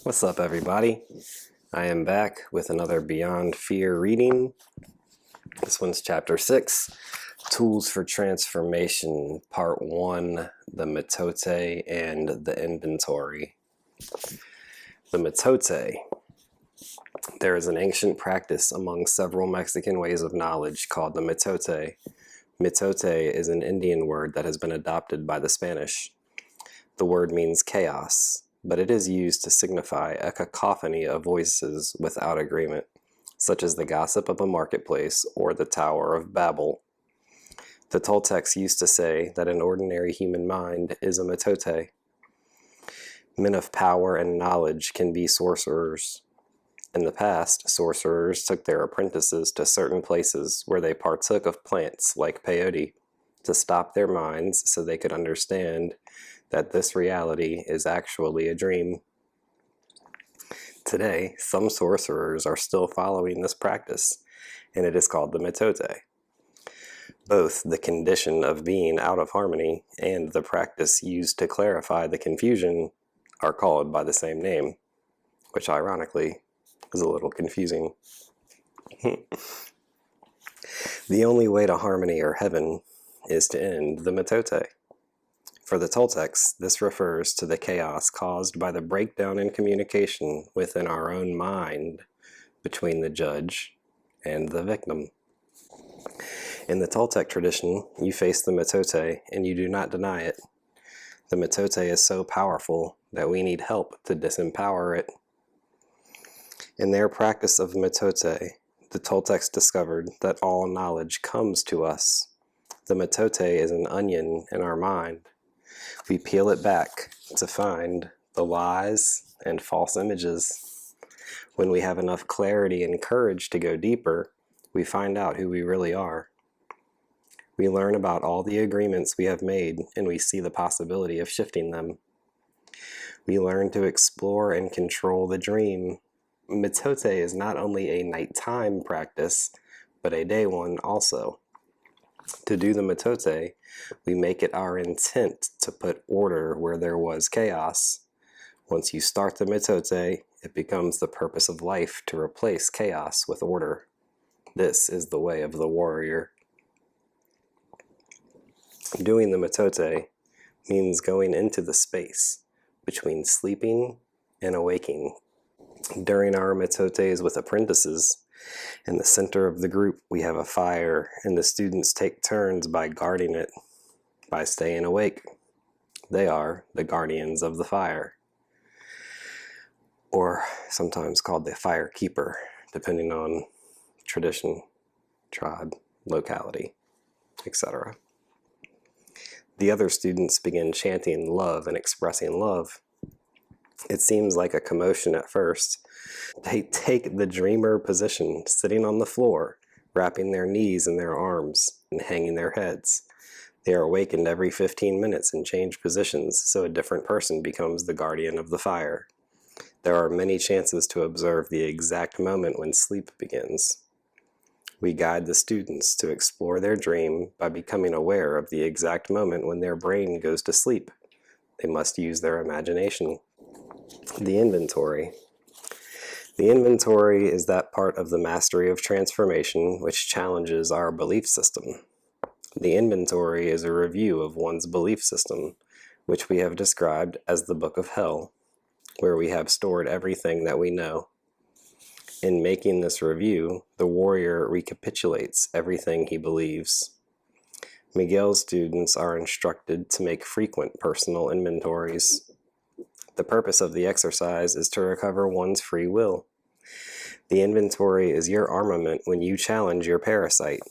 What's up, everybody? I am back with another Beyond Fear reading. This one's chapter 6, Tools for Transformation, part 1, the Mitote and the Inventory. The Mitote. There is an ancient practice among several Mexican ways of knowledge called the Mitote. Mitote is an Indian word that has been adopted by the Spanish. The word means chaos, but it is used to signify a cacophony of voices without agreement, such as the gossip of a marketplace or the Tower of Babel. The Toltecs used to say that an ordinary human mind is a mitote. Men of power and knowledge can be sorcerers. In the past, sorcerers took their apprentices to certain places where they partook of plants like peyote to stop their minds so they could understand that this reality is actually a dream. Today, some sorcerers are still following this practice, and it is called the mitote. Both the condition of being out of harmony and the practice used to clarify the confusion are called by the same name, which ironically is a little confusing. The only way to harmony or heaven is to end the mitote. For the Toltecs, this refers to the chaos caused by the breakdown in communication within our own mind between the judge and the victim. In the Toltec tradition, you face the mitote and you do not deny it. The mitote is so powerful that we need help to disempower it. In their practice of mitote, the Toltecs discovered that all knowledge comes to us. The mitote is an onion in our mind. We peel it back to find the lies and false images. When we have enough clarity and courage to go deeper, we find out who we really are. We learn about all the agreements we have made, and we see the possibility of shifting them. We learn to explore and control the dream. Mitote is not only a nighttime practice, but a day one also. To do the mitote, we make it our intent to put order where there was chaos. Once you start the mitote, it becomes the purpose of life to replace chaos with order. This is the way of the warrior. Doing the mitote means going into the space between sleeping and awaking. During our mitotes with apprentices, in the center of the group, we have a fire, and the students take turns by guarding it, by staying awake. They are the guardians of the fire, or sometimes called the fire keeper, depending on tradition, tribe, locality, etc. The other students begin chanting love and expressing love. It seems like a commotion at first. They take the dreamer position, sitting on the floor, wrapping their knees in their arms and hanging their heads. They are awakened every 15 minutes and change positions, so a different person becomes the guardian of the fire. There are many chances to observe the exact moment when sleep begins. We guide the students to explore their dream by becoming aware of the exact moment when their brain goes to sleep. They must use their imagination. The inventory. The inventory is that part of the mastery of transformation which challenges our belief system. The inventory is a review of one's belief system, which we have described as the Book of Hell, where we have stored everything that we know. In making this review, the warrior recapitulates everything he believes. Miguel's students are instructed to make frequent personal inventories. The purpose of the exercise is to recover one's free will. The inventory is your armament when you challenge your parasite.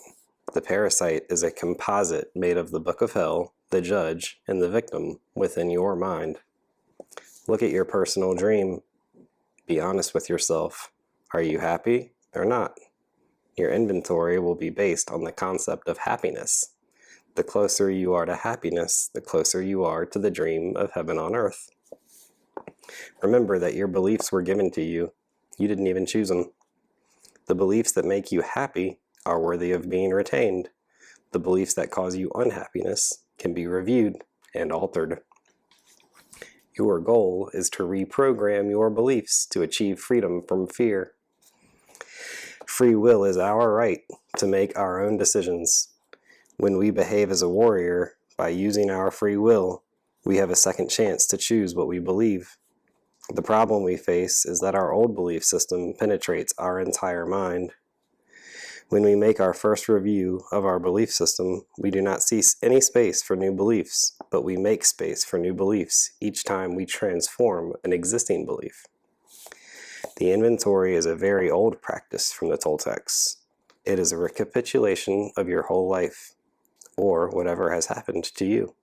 The parasite is a composite made of the Book of Hell, the judge, and the victim within your mind. Look at your personal dream. Be honest with yourself. Are you happy or not? Your inventory will be based on the concept of happiness. The closer you are to happiness, the closer you are to the dream of heaven on earth. Remember that your beliefs were given to you. You didn't even choose them. The beliefs that make you happy are worthy of being retained. The beliefs that cause you unhappiness can be reviewed and altered. Your goal is to reprogram your beliefs to achieve freedom from fear. Free will is our right to make our own decisions. When we behave as a warrior by using our free will, we have a second chance to choose what we believe. The problem we face is that our old belief system penetrates our entire mind. When we make our first review of our belief system, we do not see any space for new beliefs, but we make space for new beliefs each time we transform an existing belief. The inventory is a very old practice from the Toltecs. It is a recapitulation of your whole life, or whatever has happened to you.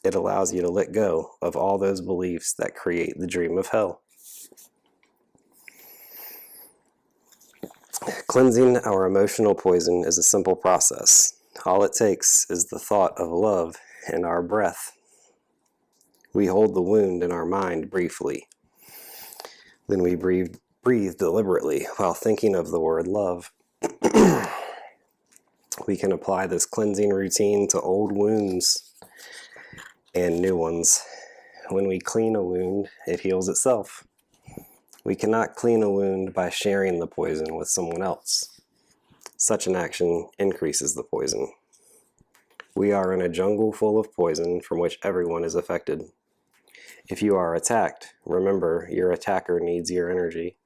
It allows you to let go of all those beliefs that create the dream of hell. Cleansing our emotional poison is a simple process. All it takes is the thought of love in our breath. We hold the wound in our mind briefly. Then we breathe deliberately while thinking of the word love. We can apply this cleansing routine to old wounds and new ones. When we clean a wound, it heals itself. We cannot clean a wound by sharing the poison with someone else. Such an action increases the poison. We are in a jungle full of poison from which everyone is affected. If you are attacked, remember your attacker needs your energy.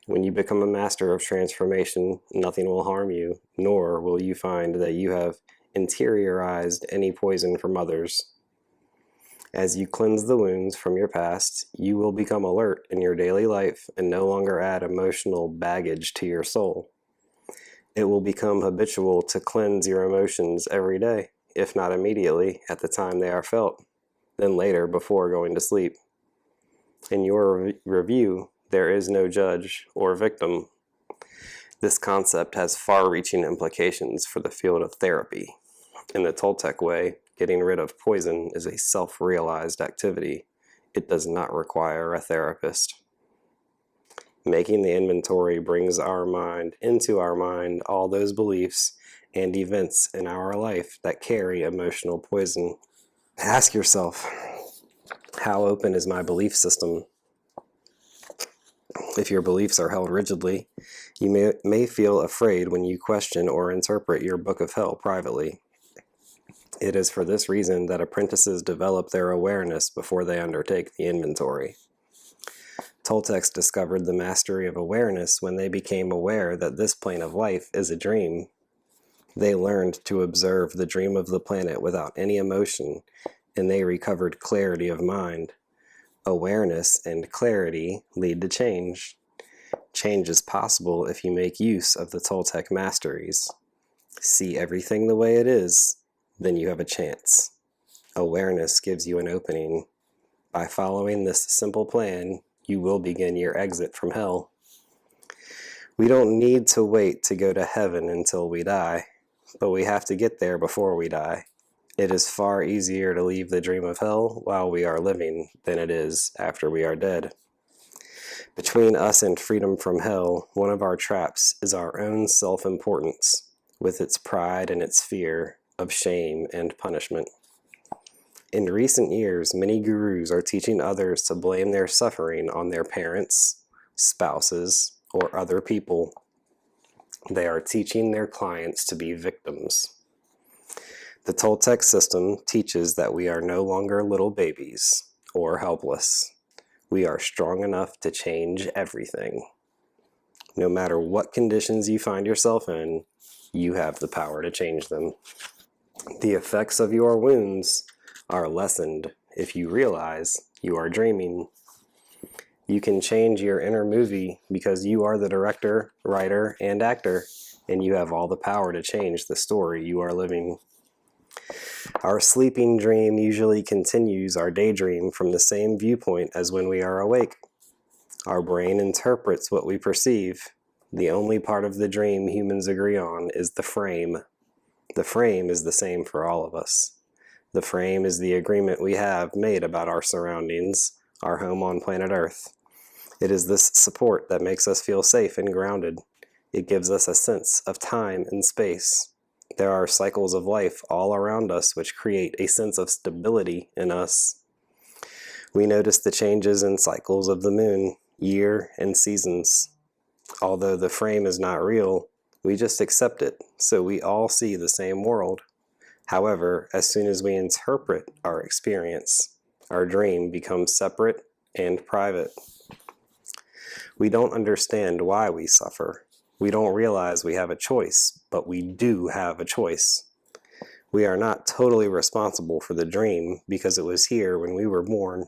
When you become a master of transformation, nothing will harm you, nor will you find that you have interiorized any poison from others. As you cleanse the wounds from your past, you will become alert in your daily life and no longer add emotional baggage to your soul. It will become habitual to cleanse your emotions every day, if not immediately at the time they are felt, then later before going to sleep. In your review, there is no judge or victim. This concept has far-reaching implications for the field of therapy. In the Toltec way, getting rid of poison is a self-realized activity. It does not require a therapist. Making the inventory brings into our mind all those beliefs and events in our life that carry emotional poison. Ask yourself, how open is my belief system? If your beliefs are held rigidly, you may feel afraid when you question or interpret your book of hell privately. It is for this reason that apprentices develop their awareness before they undertake the inventory. Toltecs discovered the mastery of awareness when they became aware that this plane of life is a dream. They learned to observe the dream of the planet without any emotion, and they recovered clarity of mind. Awareness and clarity lead to change. Change is possible if you make use of the Toltec masteries. See everything the way it is, then you have a chance. Awareness gives you an opening. By following this simple plan, you will begin your exit from hell. We don't need to wait to go to heaven until we die, but we have to get there before we die. It is far easier to leave the dream of hell while we are living than it is after we are dead. Between us and freedom from hell, one of our traps is our own self-importance, with its pride and its fear of shame and punishment. In recent years, many gurus are teaching others to blame their suffering on their parents, spouses, or other people. They are teaching their clients to be victims. The Toltec system teaches that we are no longer little babies or helpless. We are strong enough to change everything. No matter what conditions you find yourself in, you have the power to change them. The effects of your wounds are lessened if you realize you are dreaming. You can change your inner movie because you are the director, writer, and actor, and you have all the power to change the story you are living. Our sleeping dream usually continues our daydream from the same viewpoint as when we are awake. Our brain interprets what we perceive. The only part of the dream humans agree on is the frame. The frame is the same for all of us. The frame is the agreement we have made about our surroundings, our home on planet Earth. It is this support that makes us feel safe and grounded. It gives us a sense of time and space. There are cycles of life all around us which create a sense of stability in us. We notice the changes and cycles of the moon, year, and seasons. Although the frame is not real, we just accept it, so we all see the same world. However, as soon as we interpret our experience, our dream becomes separate and private. We don't understand why we suffer. We don't realize we have a choice, but we do have a choice. We are not totally responsible for the dream because it was here when we were born.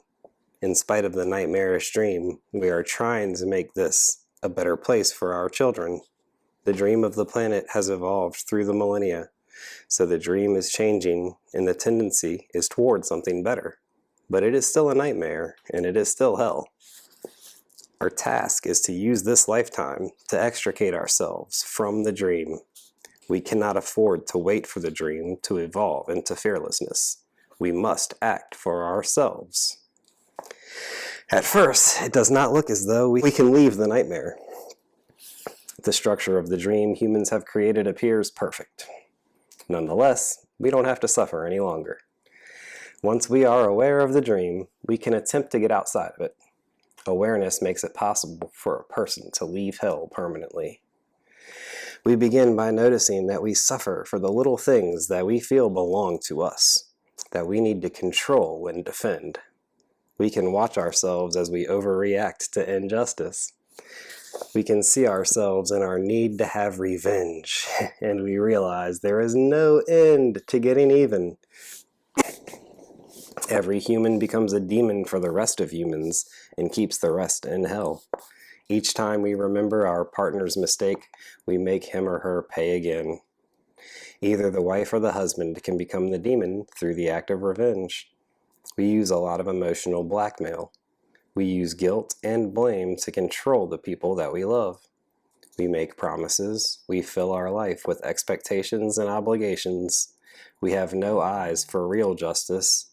In spite of the nightmarish dream, we are trying to make this a better place for our children. The dream of the planet has evolved through the millennia, so the dream is changing and the tendency is toward something better. But it is still a nightmare, and it is still hell. Our task is to use this lifetime to extricate ourselves from the dream. We cannot afford to wait for the dream to evolve into fearlessness. We must act for ourselves. At first, it does not look as though we can leave the nightmare. The structure of the dream humans have created appears perfect. Nonetheless, we don't have to suffer any longer. Once we are aware of the dream, we can attempt to get outside of it. Awareness makes it possible for a person to leave hell permanently. We begin by noticing that we suffer for the little things that we feel belong to us, that we need to control and defend. We can watch ourselves as we overreact to injustice. We can see ourselves in our need to have revenge, and we realize there is no end to getting even. Every human becomes a demon for the rest of humans and keeps the rest in hell. Each time we remember our partner's mistake, we make him or her pay again. Either the wife or the husband can become the demon through the act of revenge. We use a lot of emotional blackmail. We use guilt and blame to control the people that we love. We make promises. We fill our life with expectations and obligations. We have no eyes for real justice.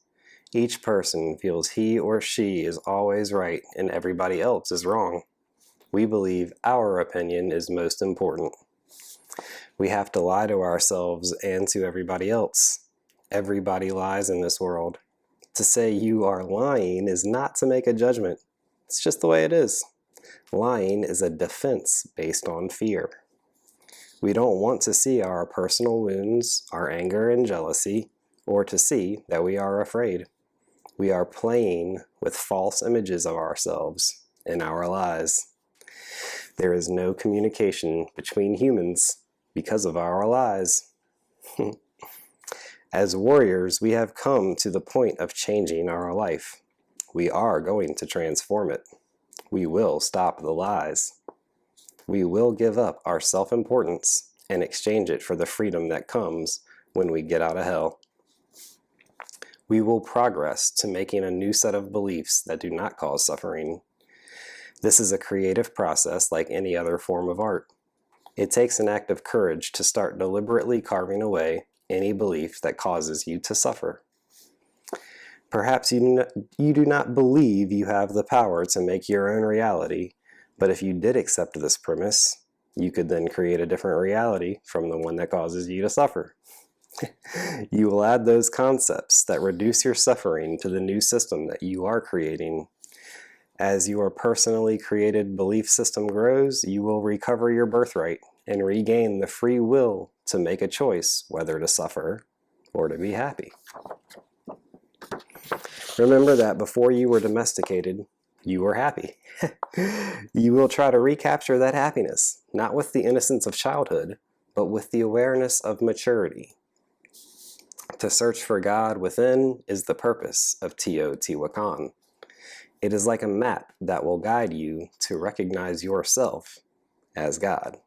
Each person feels he or she is always right and everybody else is wrong. We believe our opinion is most important. We have to lie to ourselves and to everybody else. Everybody lies in this world. To say you are lying is not to make a judgment. It's just the way it is. Lying is a defense based on fear. We don't want to see our personal wounds, our anger and jealousy, or to see that we are afraid. We are playing with false images of ourselves in our lies. There is no communication between humans because of our lies. As warriors, we have come to the point of changing our life. We are going to transform it. We will stop the lies. We will give up our self-importance and exchange it for the freedom that comes when we get out of hell. We will progress to making a new set of beliefs that do not cause suffering. This is a creative process like any other form of art. It takes an act of courage to start deliberately carving away any belief that causes you to suffer. Perhaps you do not believe you have the power to make your own reality, but if you did accept this premise, you could then create a different reality from the one that causes you to suffer. You will add those concepts that reduce your suffering to the new system that you are creating. As your personally created belief system grows, you will recover your birthright and regain the free will to make a choice whether to suffer or to be happy. Remember that before you were domesticated, you were happy. You will try to recapture that happiness, not with the innocence of childhood, but with the awareness of maturity. To search for God within is the purpose of Teotihuacan. It is like a map that will guide you to recognize yourself as God.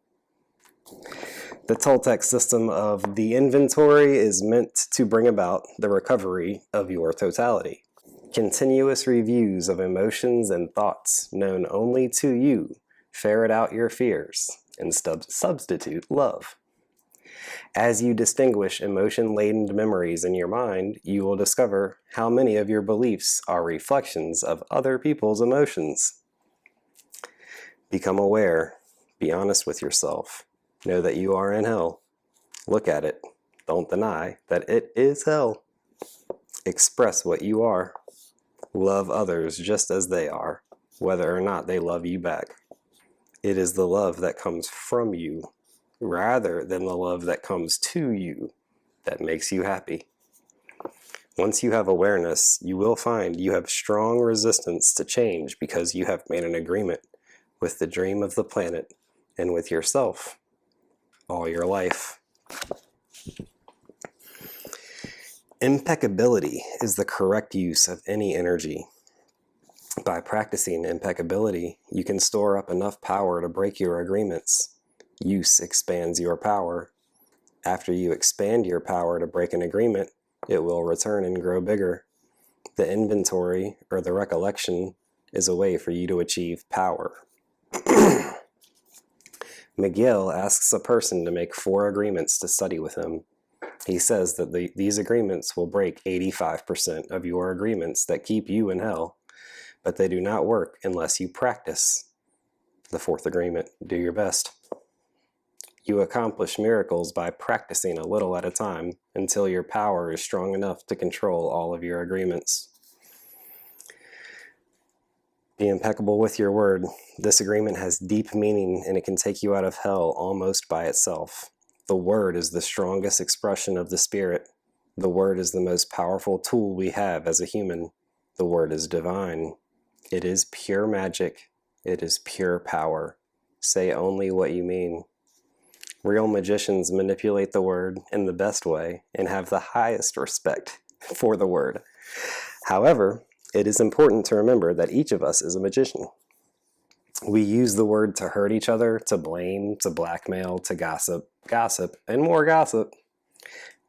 The Toltec system of the inventory is meant to bring about the recovery of your totality. Continuous reviews of emotions and thoughts known only to you ferret out your fears and substitute love. As you distinguish emotion-laden memories in your mind, you will discover how many of your beliefs are reflections of other people's emotions. Become aware. Be honest with yourself. Know that you are in hell. Look at it. Don't deny that it is hell. Express what you are. Love others just as they are, whether or not they love you back. It is the love that comes from you, rather than the love that comes to you, that makes you happy. Once you have awareness, you will find you have strong resistance to change because you have made an agreement with the dream of the planet and with yourself all your life. Impeccability is the correct use of any energy. By practicing impeccability, you can store up enough power to break your agreements. Use expands your power. After you expand your power to break an agreement, it will return and grow bigger. The inventory, or the recollection, is a way for you to achieve power. Miguel asks a person to make 4 agreements to study with him. He says that these agreements will break 85% of your agreements that keep you in hell, but they do not work unless you practice. The 4th agreement, do your best. You accomplish miracles by practicing a little at a time until your power is strong enough to control all of your agreements. Be impeccable with your word. This agreement has deep meaning and it can take you out of hell almost by itself. The word is the strongest expression of the spirit. The word is the most powerful tool we have as a human. The word is divine. It is pure magic. It is pure power. Say only what you mean. Real magicians manipulate the word in the best way and have the highest respect for the word. However, it is important to remember that each of us is a magician. We use the word to hurt each other, to blame, to blackmail, to gossip, and more gossip.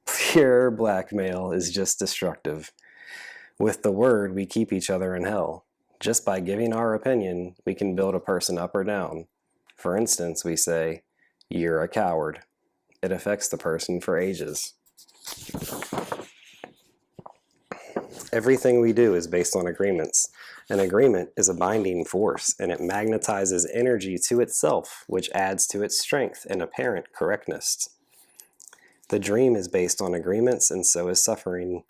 Pure blackmail is just destructive. With the word, we keep each other in hell. Just by giving our opinion, we can build a person up or down. For instance, we say, "You're a coward." It affects the person for ages. Everything we do is based on agreements. An agreement is a binding force, and it magnetizes energy to itself, which adds to its strength and apparent correctness. The dream is based on agreements, and so is suffering.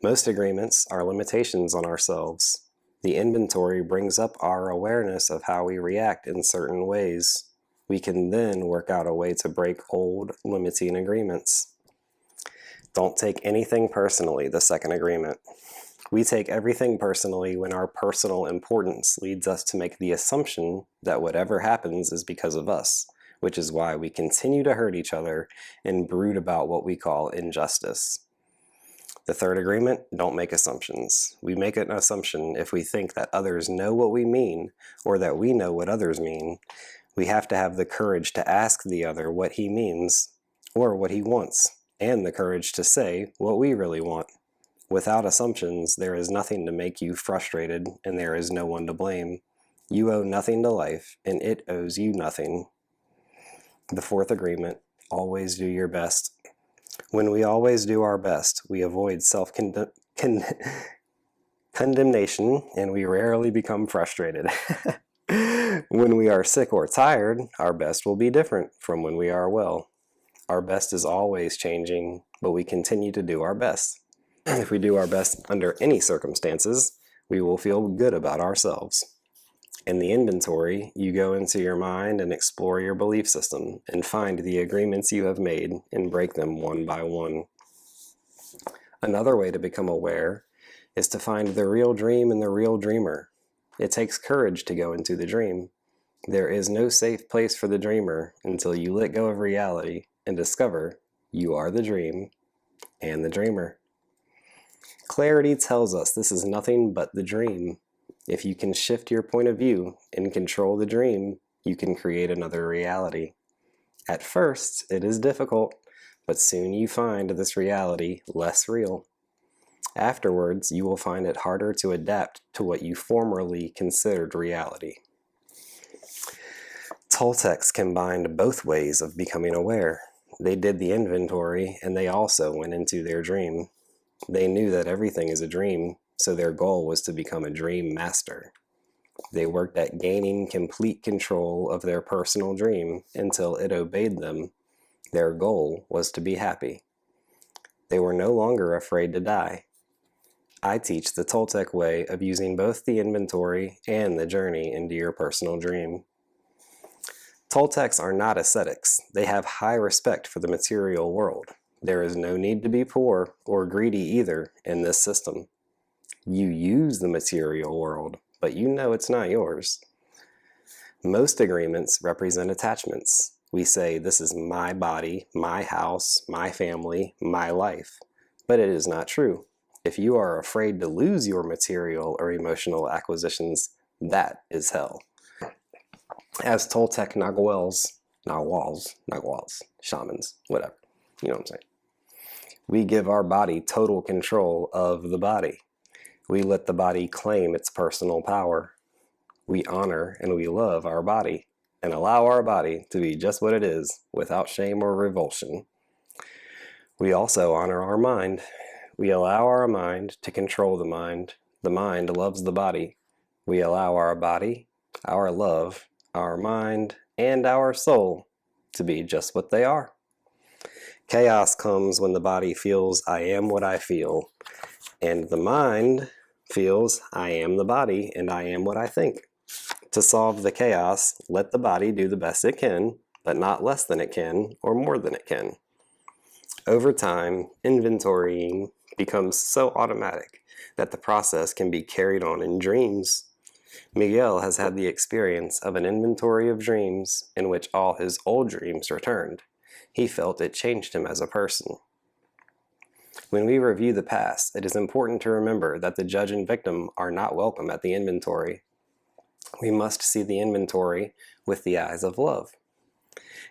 Most agreements are limitations on ourselves. The inventory brings up our awareness of how we react in certain ways. We can then work out a way to break old, limiting agreements. Don't take anything personally, the 2nd agreement. We take everything personally when our personal importance leads us to make the assumption that whatever happens is because of us, which is why we continue to hurt each other and brood about what we call injustice. The 3rd agreement, don't make assumptions. We make an assumption if we think that others know what we mean or that we know what others mean. We have to have the courage to ask the other what he means or what he wants, and the courage to say what we really want. Without assumptions, there is nothing to make you frustrated, and there is no one to blame. You owe nothing to life, and it owes you nothing. The 4th agreement, always do your best. When we always do our best, we avoid self-condemnation, and we rarely become frustrated. When we are sick or tired, our best will be different from when we are well. Our best is always changing, but we continue to do our best. If we do our best under any circumstances, we will feel good about ourselves. In the inventory, you go into your mind and explore your belief system and find the agreements you have made and break them one by one. Another way to become aware is to find the real dream and the real dreamer. It takes courage to go into the dream. There is no safe place for the dreamer until you let go of reality and discover you are the dream and the dreamer. Clarity tells us this is nothing but the dream. If you can shift your point of view and control the dream, you can create another reality. At first, it is difficult, but soon you find this reality less real. Afterwards, you will find it harder to adapt to what you formerly considered reality. Toltecs combined both ways of becoming aware. They did the inventory, and they also went into their dream. They knew that everything is a dream, so their goal was to become a dream master. They worked at gaining complete control of their personal dream until it obeyed them. Their goal was to be happy. They were no longer afraid to die. I teach the Toltec way of using both the inventory and the journey into your personal dream. Toltecs are not ascetics. They have high respect for the material world. There is no need to be poor or greedy either in this system. You use the material world, but you know it's not yours. Most agreements represent attachments. We say, this is my body, my house, my family, my life. But it is not true. If you are afraid to lose your material or emotional acquisitions, that is hell. As Toltec Naguals, shamans, whatever, you know what I'm saying. We give our body total control of the body. We let the body claim its personal power. We honor and we love our body and allow our body to be just what it is without shame or revulsion. We also honor our mind. We allow our mind to control the mind. The mind loves the body. We allow our body, our love, our mind, and our soul to be just what they are. Chaos comes when the body feels, I am what I feel, and the mind feels, I am the body and I am what I think. To solve the chaos, let the body do the best it can, but not less than it can or more than it can. Over time, inventorying becomes so automatic that the process can be carried on in dreams. Miguel has had the experience of an inventory of dreams in which all his old dreams returned. He felt it changed him as a person. When we review the past, it is important to remember that the judge and victim are not welcome at the inventory. We must see the inventory with the eyes of love.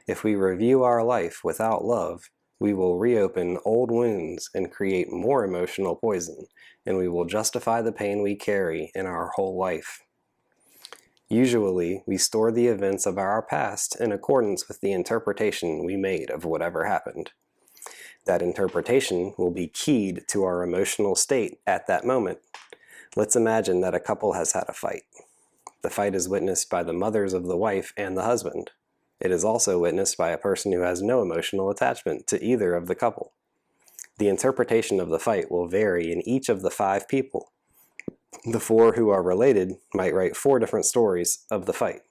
If we review our life without love, we will reopen old wounds and create more emotional poison, and we will justify the pain we carry in our whole life. Usually, we store the events of our past in accordance with the interpretation we made of whatever happened. That interpretation will be keyed to our emotional state at that moment. Let's imagine that a couple has had a fight. The fight is witnessed by the mothers of the wife and the husband. It is also witnessed by a person who has no emotional attachment to either of the couple. The interpretation of the fight will vary in each of the 5 people. The 4 who are related might write 4 different stories of the fight.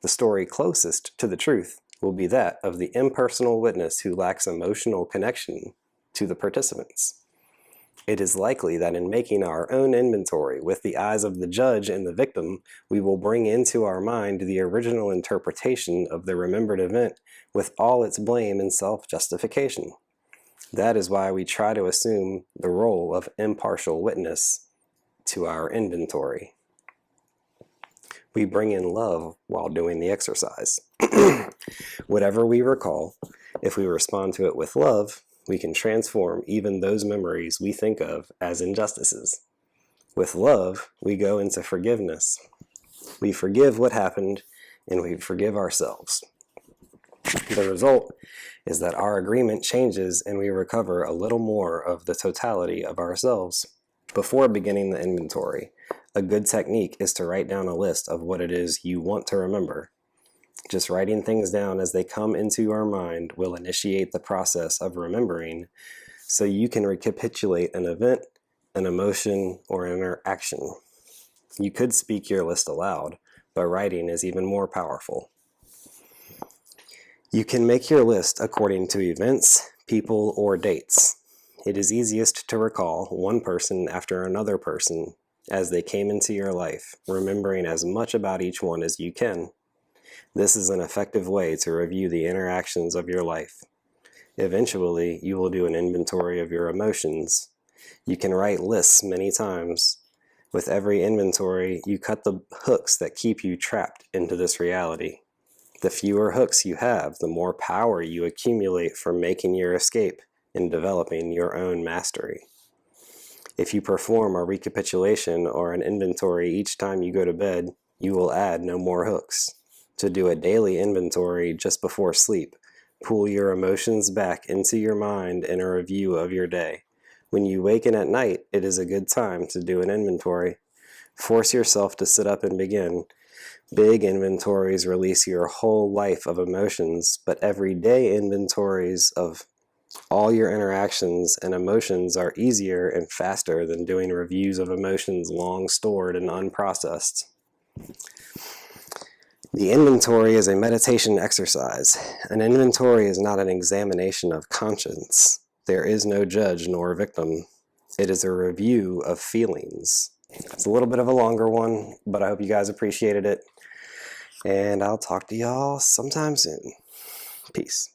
The story closest to the truth will be that of the impersonal witness who lacks emotional connection to the participants. It is likely that in making our own inventory with the eyes of the judge and the victim, we will bring into our mind the original interpretation of the remembered event with all its blame and self-justification. That is why we try to assume the role of impartial witness to our inventory. We bring in love while doing the exercise. Whatever we recall, if we respond to it with love, we can transform even those memories we think of as injustices. With love, we go into forgiveness. We forgive what happened, and we forgive ourselves. The result is that our agreement changes and we recover a little more of the totality of ourselves. Before beginning the inventory, a good technique is to write down a list of what it is you want to remember. Just writing things down as they come into your mind will initiate the process of remembering, so you can recapitulate an event, an emotion, or an interaction. You could speak your list aloud, but writing is even more powerful. You can make your list according to events, people, or dates. It is easiest to recall one person after another person as they came into your life, remembering as much about each one as you can. This is an effective way to review the interactions of your life. Eventually, you will do an inventory of your emotions. You can write lists many times. With every inventory, you cut the hooks that keep you trapped into this reality. The fewer hooks you have, the more power you accumulate for making your escape and developing your own mastery. If you perform a recapitulation or an inventory each time you go to bed, you will add no more hooks. To do a daily inventory just before sleep, pull your emotions back into your mind in a review of your day. When you waken at night, it is a good time to do an inventory. Force yourself to sit up and begin. Big inventories release your whole life of emotions, but everyday inventories of All your interactions and emotions are easier and faster than doing reviews of emotions long stored and unprocessed. The inventory is a meditation exercise. An inventory is not an examination of conscience. There is no judge nor victim. It is a review of feelings. It's a little bit of a longer one, but I hope you guys appreciated it. And I'll talk to y'all sometime soon. Peace.